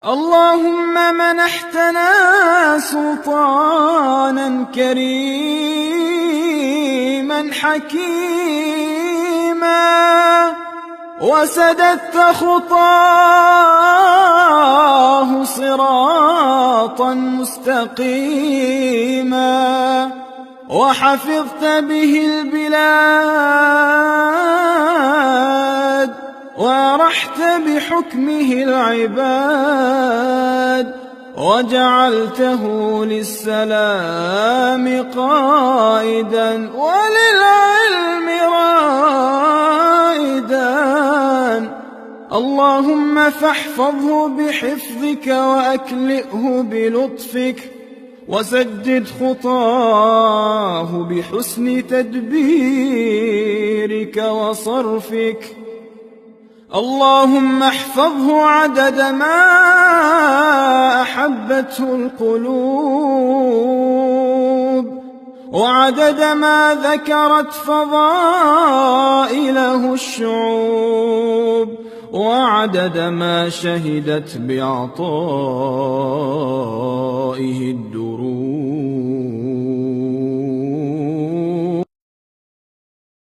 اللهم منحتنا سلطانا كريما حكيما، وسددت خطاه صراطا مستقيما، وحفظت به البلاد، وارحت بحكمه العباد، وجعلته للسلام قائدا وللعلم رائدا. اللهم فاحفظه بحفظك وأكلئه بلطفك، وسدد خطاه بحسن تدبيرك وصرفك. اللهم احفظه عدد ما أحبته القلوب، وعدد ما ذكرت فضائله الشعوب، وعدد ما شهدت بعطائه